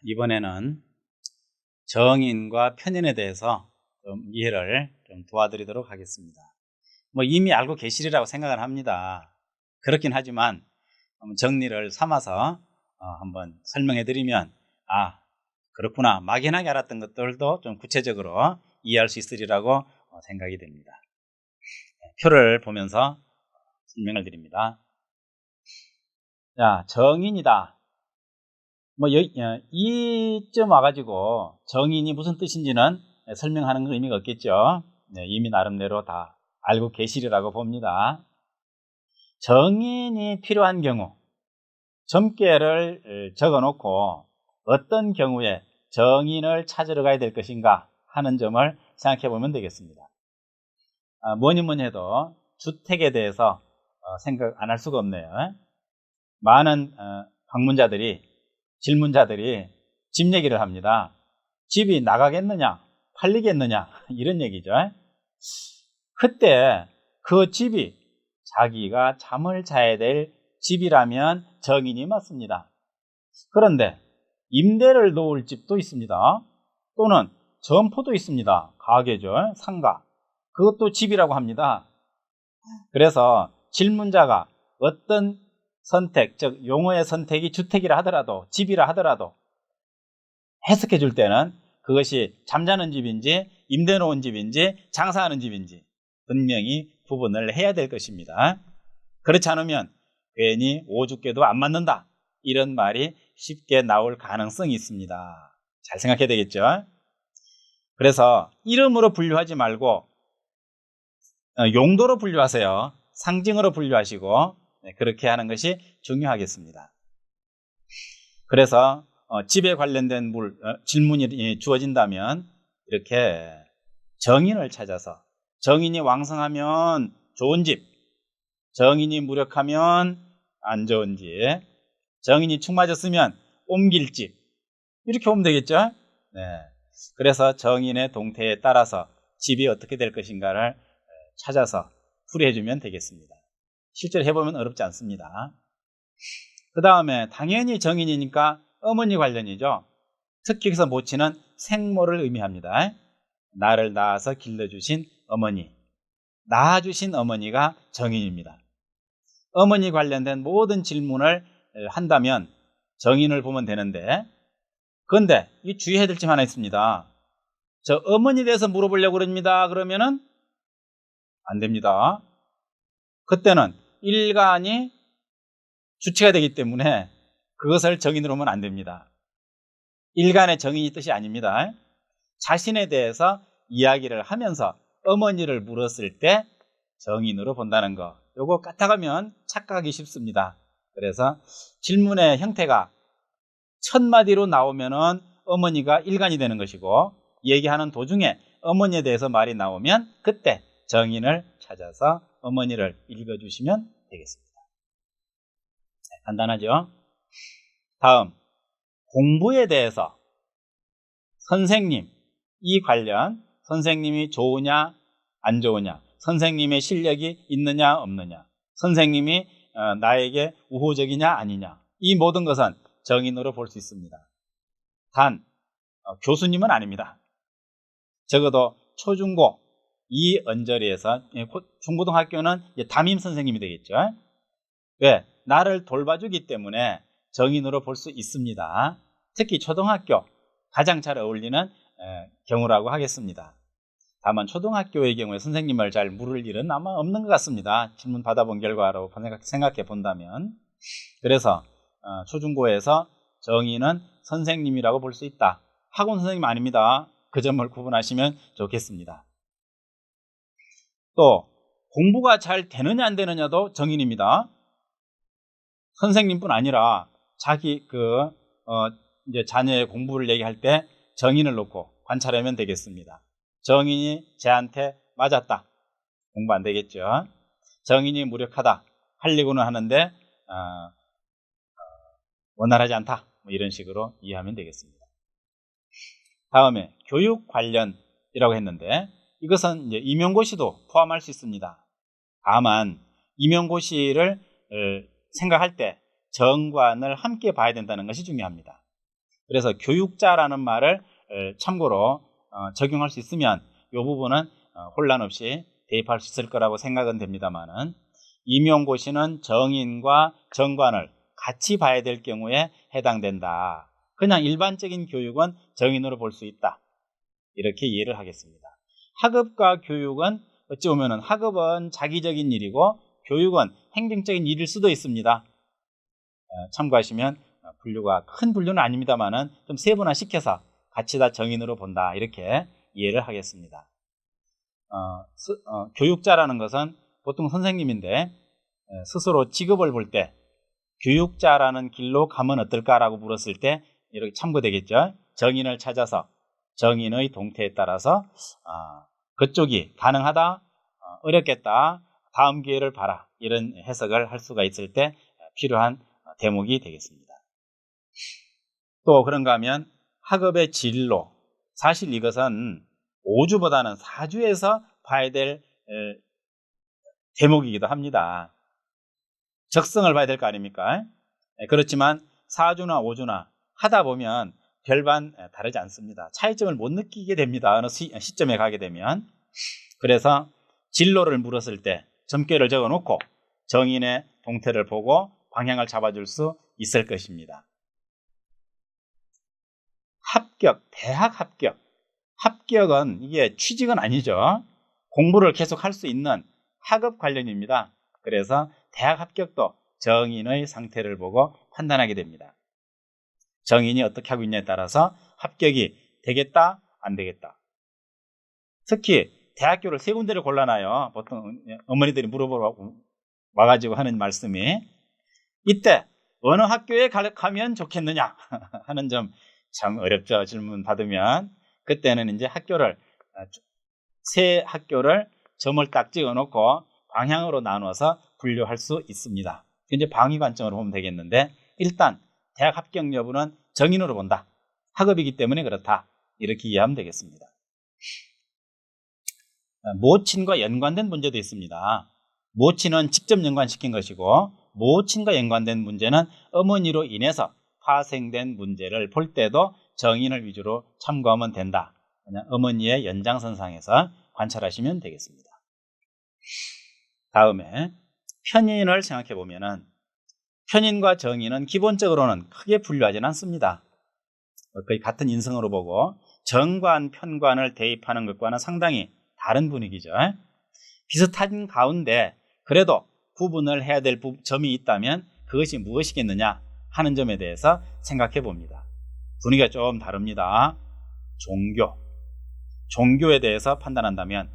이번에는 정인과 편인에 대해서 좀 이해를 좀 도와드리도록 하겠습니다. 이미 알고 계시리라고 생각을 합니다. 그렇긴 하지만 정리를 삼아서 한번 설명해 드리면 그렇구나, 막연하게 알았던 것들도 좀 구체적으로 이해할 수 있으리라고 생각이 됩니다. 표를 보면서 설명을 드립니다. 자, 정인이다. 이쯤 와가지고 정인이 무슨 뜻인지는 설명하는 건 의미가 없겠죠. 이미 나름대로 다 알고 계시리라고 봅니다. 정인이 필요한 경우, 점괘를 적어놓고 어떤 경우에 정인을 찾으러 가야 될 것인가 하는 점을 생각해 보면 되겠습니다. 뭐니 해도 주택에 대해서 생각 안 할 수가 없네요. 많은 질문자들이 집 얘기를 합니다. 집이 나가겠느냐, 팔리겠느냐, 이런 얘기죠. 그때 그 집이 자기가 잠을 자야 될 집이라면 정인이 맞습니다. 그런데 임대를 놓을 집도 있습니다. 또는 점포도 있습니다. 가게죠, 상가. 그것도 집이라고 합니다. 그래서 질문자가 어떤 선택, 즉 용어의 선택이 주택이라 하더라도 집이라 하더라도 해석해 줄 때는 그것이 잠자는 집인지 임대 놓은 집인지 장사하는 집인지 분명히 구분을 해야 될 것입니다. 그렇지 않으면 괜히 오죽게도 안 맞는다, 이런 말이 쉽게 나올 가능성이 있습니다. 잘 생각해야 되겠죠. 그래서 이름으로 분류하지 말고 용도로 분류하세요. 상징으로 분류하시고 그렇게 하는 것이 중요하겠습니다. 그래서 집에 관련된 질문이 주어진다면 이렇게 정인을 찾아서, 정인이 왕성하면 좋은 집, 정인이 무력하면 안 좋은 집, 정인이 축 맞았으면 옮길 집, 이렇게 오면 되겠죠. 그래서 정인의 동태에 따라서 집이 어떻게 될 것인가를 찾아서 풀이해 주면 되겠습니다. 실제로 해보면 어렵지 않습니다. 그 다음에 당연히 정인이니까 어머니 관련이죠. 특히 여기서 모치는 생모를 의미합니다. 나를 낳아서 길러주신 어머니, 낳아주신 어머니가 정인입니다. 어머니 관련된 모든 질문을 한다면 정인을 보면 되는데, 그런데 이 주의해야 될 점 하나 있습니다. 저 어머니에 대해서 물어보려고 그럽니다. 그러면은 안 됩니다. 그때는 일간이 주체가 되기 때문에 그것을 정인으로 하면 안 됩니다. 일간의 정인이 뜻이 아닙니다. 자신에 대해서 이야기를 하면서 어머니를 물었을 때 정인으로 본다는 거, 요거 까딱하면 착각하기 쉽습니다. 그래서 질문의 형태가 첫 마디로 나오면은 어머니가 일간이 되는 것이고, 얘기하는 도중에 어머니에 대해서 말이 나오면 그때 정인을 찾아서 어머니를 읽어주시면 되겠습니다. 간단하죠? 다음, 공부에 대해서 선생님, 이 관련 선생님이 좋으냐 안 좋으냐, 선생님의 실력이 있느냐 없느냐, 선생님이 나에게 우호적이냐 아니냐, 이 모든 것은 정인으로 볼 수 있습니다. 단 교수님은 아닙니다. 적어도 초중고 이 언저리에서, 중고등학교는 담임 선생님이 되겠죠. 왜? 나를 돌봐주기 때문에 정인으로 볼 수 있습니다. 특히 초등학교, 가장 잘 어울리는 경우라고 하겠습니다. 다만 초등학교의 경우에 선생님을 잘 물을 일은 아마 없는 것 같습니다. 질문 받아본 결과로 생각해 본다면. 그래서 초중고에서 정인은 선생님이라고 볼 수 있다. 학원 선생님 아닙니다. 그 점을 구분하시면 좋겠습니다. 또 공부가 잘 되느냐 안 되느냐도 정인입니다. 선생님뿐 아니라 자기 이제 자녀의 공부를 얘기할 때 정인을 놓고 관찰하면 되겠습니다. 정인이 쟤한테 맞았다, 공부 안 되겠죠. 정인이 무력하다, 하려고는 하는데 원활하지 않다, 이런 식으로 이해하면 되겠습니다. 다음에 교육 관련이라고 했는데, 이것은 이제 임용고시도 포함할 수 있습니다. 다만 임용고시를 생각할 때 정관을 함께 봐야 된다는 것이 중요합니다. 그래서 교육자라는 말을 참고로 적용할 수 있으면 이 부분은 혼란 없이 대입할 수 있을 거라고 생각은 됩니다만은, 임용고시는 정인과 정관을 같이 봐야 될 경우에 해당된다. 그냥 일반적인 교육은 정인으로 볼 수 있다. 이렇게 이해를 하겠습니다. 학업과 교육은 어찌 보면은 학업은 자기적인 일이고 교육은 행정적인 일일 수도 있습니다. 참고하시면 분류가 큰 분류는 아닙니다만은 좀 세분화시켜서 같이 다 정인으로 본다. 이렇게 이해를 하겠습니다. 교육자라는 것은 보통 선생님인데 스스로 직업을 볼 때 교육자라는 길로 가면 어떨까라고 물었을 때 이렇게 참고되겠죠. 정인을 찾아서 정인의 동태에 따라서 그쪽이 가능하다, 어렵겠다, 다음 기회를 봐라, 이런 해석을 할 수가 있을 때 필요한 대목이 되겠습니다. 또 그런가 하면 학업의 진로, 사실 이것은 5주보다는 4주에서 봐야 될 대목이기도 합니다. 적성을 봐야 될 거 아닙니까? 그렇지만 4주나 5주나 하다 보면 별반 다르지 않습니다. 차이점을 못 느끼게 됩니다. 어느 시점에 가게 되면. 그래서 진로를 물었을 때 점괘를 적어놓고 정인의 동태를 보고 방향을 잡아줄 수 있을 것입니다. 합격, 대학 합격. 합격은 이게 취직은 아니죠. 공부를 계속 할 수 있는 학업 관련입니다. 그래서 대학 합격도 정인의 상태를 보고 판단하게 됩니다. 정인이 어떻게 하고 있냐에 따라서 합격이 되겠다, 안 되겠다. 특히 대학교를 3군데를 골라놔요. 보통 어머니들이 물어보러 와가지고 하는 말씀이, 이때 어느 학교에 가면 좋겠느냐 하는 점 참 어렵죠. 질문 받으면. 그때는 이제 세 학교를 점을 딱 찍어놓고 방향으로 나눠서 분류할 수 있습니다. 이제 방위 관점으로 보면 되겠는데, 일단 대학 합격 여부는 정인으로 본다. 학업이기 때문에 그렇다. 이렇게 이해하면 되겠습니다. 모친과 연관된 문제도 있습니다. 모친은 직접 연관시킨 것이고, 모친과 연관된 문제는 어머니로 인해서 파생된 문제를 볼 때도 정인을 위주로 참고하면 된다. 그냥 어머니의 연장선상에서 관찰하시면 되겠습니다. 다음에 편인을 생각해 보면은, 편인과 정인은 기본적으로는 크게 분류하지는 않습니다. 거의 같은 인성으로 보고 정관, 편관을 대입하는 것과는 상당히 다른 분위기죠. 비슷한 가운데 그래도 구분을 해야 될 점이 있다면 그것이 무엇이겠느냐 하는 점에 대해서 생각해 봅니다. 분위기가 좀 다릅니다. 종교에 대해서 판단한다면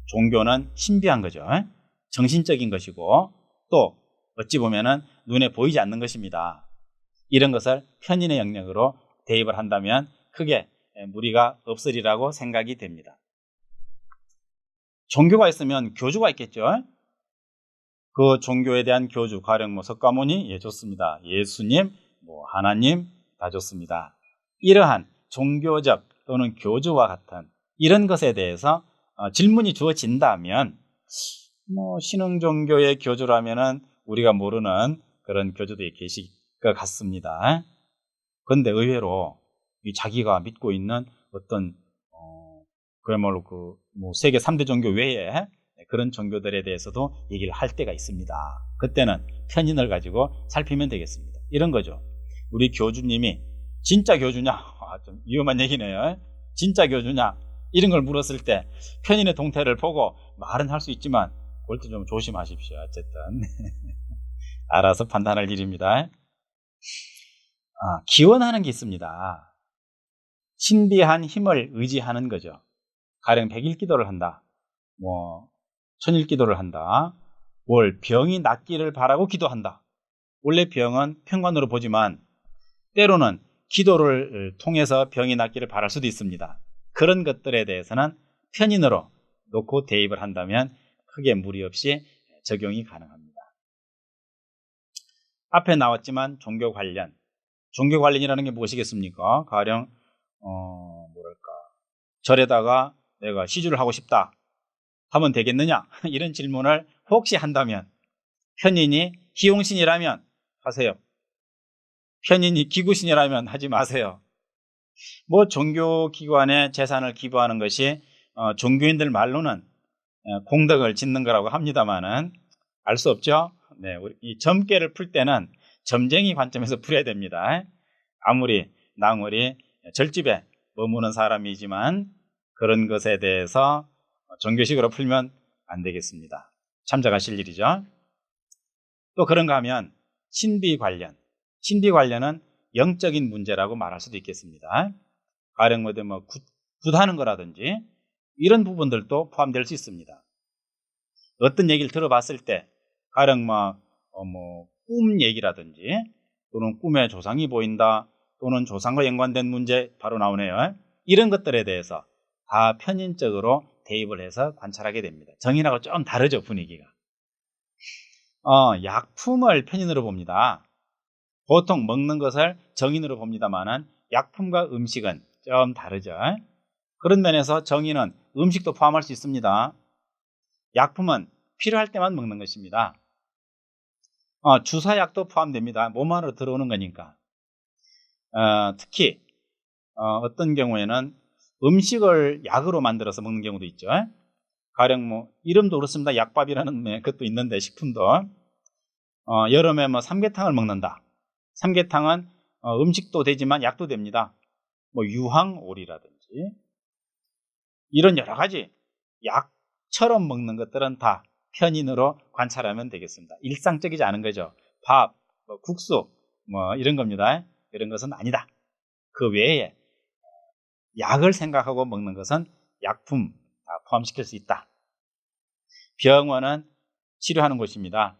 종교는 신비한 거죠. 정신적인 것이고 또 어찌 보면은 눈에 보이지 않는 것입니다. 이런 것을 편인의 영역으로 대입을 한다면 크게 무리가 없으리라고 생각이 됩니다. 종교가 있으면 교주가 있겠죠. 그 종교에 대한 교주, 가령 석가모니, 예, 좋습니다. 예수님, 하나님, 다 좋습니다. 이러한 종교적 또는 교주와 같은 이런 것에 대해서 질문이 주어진다면, 신흥 종교의 교주라면은 우리가 모르는 그런 교주들이 계실 것 같습니다. 그런데 의외로 자기가 믿고 있는 어떤 그야말로 세계 3대 종교 외에 그런 종교들에 대해서도 얘기를 할 때가 있습니다. 그때는 편인을 가지고 살피면 되겠습니다. 이런 거죠. 우리 교주님이 진짜 교주냐? 좀 위험한 얘기네요. 진짜 교주냐? 이런 걸 물었을 때 편인의 동태를 보고 말은 할 수 있지만 그럴 때 좀 조심하십시오. 어쨌든 알아서 판단할 일입니다. 기원하는 게 있습니다. 신비한 힘을 의지하는 거죠. 가령 100일 기도를 한다. 1000일 기도를 한다. 병이 낫기를 바라고 기도한다. 원래 병은 편관으로 보지만 때로는 기도를 통해서 병이 낫기를 바랄 수도 있습니다. 그런 것들에 대해서는 편인으로 놓고 대입을 한다면 크게 무리 없이 적용이 가능합니다. 앞에 나왔지만 종교 관련이라는 게 무엇이겠습니까? 가령 절에다가 내가 시주를 하고 싶다 하면 되겠느냐? 이런 질문을 혹시 한다면 편인이 희용신이라면 하세요. 편인이 기구신이라면 하지 마세요. 뭐 종교기관에 재산을 기부하는 것이 종교인들 말로는 공덕을 짓는 거라고 합니다만은 알 수 없죠. 네, 이 점괘를 풀 때는 점쟁이 관점에서 풀어야 됩니다. 아무리 낭월이 절집에 머무는 사람이지만 그런 것에 대해서 종교식으로 풀면 안 되겠습니다. 참작하실 일이죠. 또 그런가 하면 신비 관련은 영적인 문제라고 말할 수도 있겠습니다. 가령 뭐 굿하는 거라든지 이런 부분들도 포함될 수 있습니다. 어떤 얘기를 들어봤을 때 가령 꿈 얘기라든지 또는 꿈에 조상이 보인다 또는 조상과 연관된 문제 바로 나오네요. 이런 것들에 대해서 다 편인적으로 대입을 해서 관찰하게 됩니다. 정인하고 좀 다르죠, 분위기가. 약품을 편인으로 봅니다. 보통 먹는 것을 정인으로 봅니다만은 약품과 음식은 좀 다르죠. 그런 면에서 정인은 음식도 포함할 수 있습니다. 약품은 필요할 때만 먹는 것입니다. 주사약도 포함됩니다. 몸 안으로 들어오는 거니까. 특히 어떤 경우에는 음식을 약으로 만들어서 먹는 경우도 있죠. 가령 이름도 그렇습니다. 약밥이라는 것도 있는데 식품도 여름에 삼계탕을 먹는다. 삼계탕은 음식도 되지만 약도 됩니다. 유황오리라든지 이런 여러 가지 약처럼 먹는 것들은 다 편인으로 관찰하면 되겠습니다. 일상적이지 않은 거죠. 밥, 국수 이런 겁니다. 이런 것은 아니다. 그 외에 약을 생각하고 먹는 것은 약품 다 포함시킬 수 있다. 병원은 치료하는 곳입니다.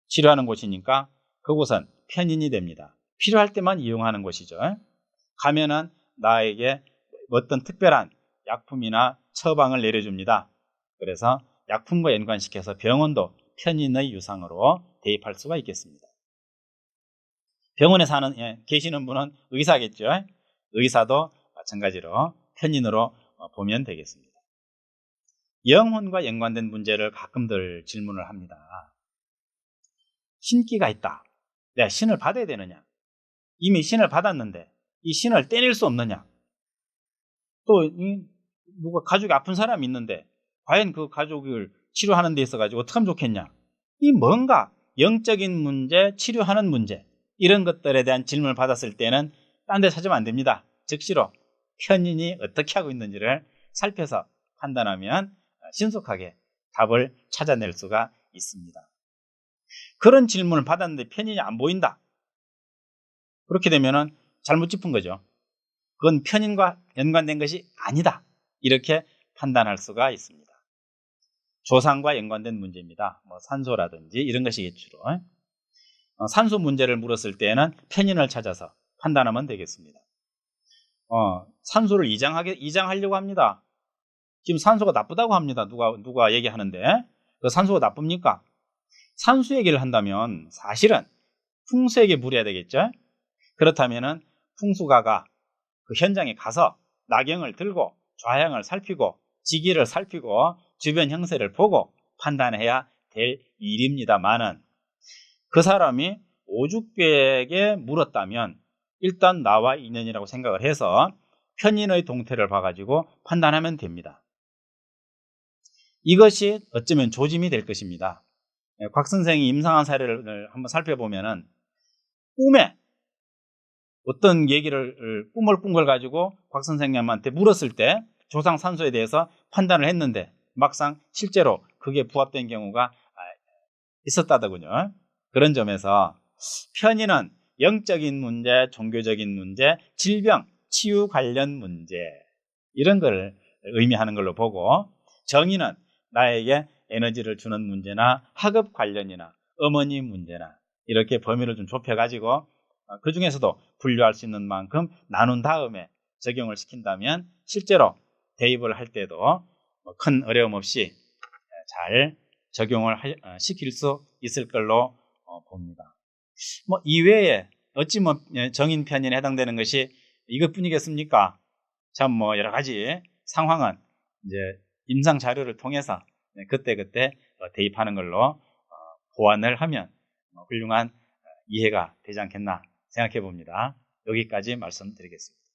치료하는 곳이니까 그곳은 편인이 됩니다. 필요할 때만 이용하는 곳이죠. 가면은 나에게 어떤 특별한 약품이나 처방을 내려줍니다. 그래서 약품과 연관시켜서 병원도 편인의 유상으로 대입할 수가 있겠습니다. 병원에 계시는 분은 의사겠죠. 의사도 마찬가지로 편인으로 보면 되겠습니다. 영혼과 연관된 문제를 가끔들 질문을 합니다. 신기가 있다. 내가 신을 받아야 되느냐? 이미 신을 받았는데 이 신을 떼낼 수 없느냐? 또 누가 가족이 아픈 사람이 있는데 과연 그 가족을 치료하는 데 있어가지고 어떻게 하면 좋겠냐? 이 뭔가 영적인 문제, 치료하는 문제 이런 것들에 대한 질문을 받았을 때는 딴 데 찾으면 안 됩니다. 즉시로 편인이 어떻게 하고 있는지를 살펴서 판단하면 신속하게 답을 찾아낼 수가 있습니다. 그런 질문을 받았는데 편인이 안 보인다. 그렇게 되면은 잘못 짚은 거죠. 그건 편인과 연관된 것이 아니다. 이렇게 판단할 수가 있습니다. 조상과 연관된 문제입니다. 산소라든지 이런 것이겠죠. 산소 문제를 물었을 때는 편인을 찾아서 판단하면 되겠습니다. 산소를 이장하려고 합니다. 지금 산소가 나쁘다고 합니다. 누가 얘기하는데 그 산소가 나쁩니까? 산수 얘기를 한다면 사실은 풍수에게 물어야 되겠죠. 그렇다면은 풍수가가 그 현장에 가서 나경을 들고 좌향을 살피고 지기를 살피고 주변 형세를 보고 판단해야 될 일입니다만은 그 사람이 오죽백에 물었다면 일단 나와 인연이라고 생각을 해서 편인의 동태를 봐가지고 판단하면 됩니다. 이것이 어쩌면 조짐이 될 것입니다. 곽 선생이 임상한 사례를 한번 살펴보면은 꿈에 어떤 꿈을 꾼 걸 가지고 곽 선생님한테 물었을 때 조상 산소에 대해서 판단을 했는데 막상 실제로 그게 부합된 경우가 있었다더군요. 그런 점에서 편인은 영적인 문제, 종교적인 문제, 질병, 치유 관련 문제 이런 걸 의미하는 걸로 보고 정인은 나에게 에너지를 주는 문제나 학업 관련이나 어머니 문제나 이렇게 범위를 좀 좁혀가지고 그 중에서도 분류할 수 있는 만큼 나눈 다음에 적용을 시킨다면 실제로 대입을 할 때도 큰 어려움 없이 잘 적용을 시킬 수 있을 걸로 봅니다. 이외에 어찌 정인 편인에 해당되는 것이 이것뿐이겠습니까? 참 여러 가지 상황은 이제 임상 자료를 통해서 그때그때 대입하는 걸로 보완을 하면 훌륭한 이해가 되지 않겠나 생각해 봅니다. 여기까지 말씀드리겠습니다.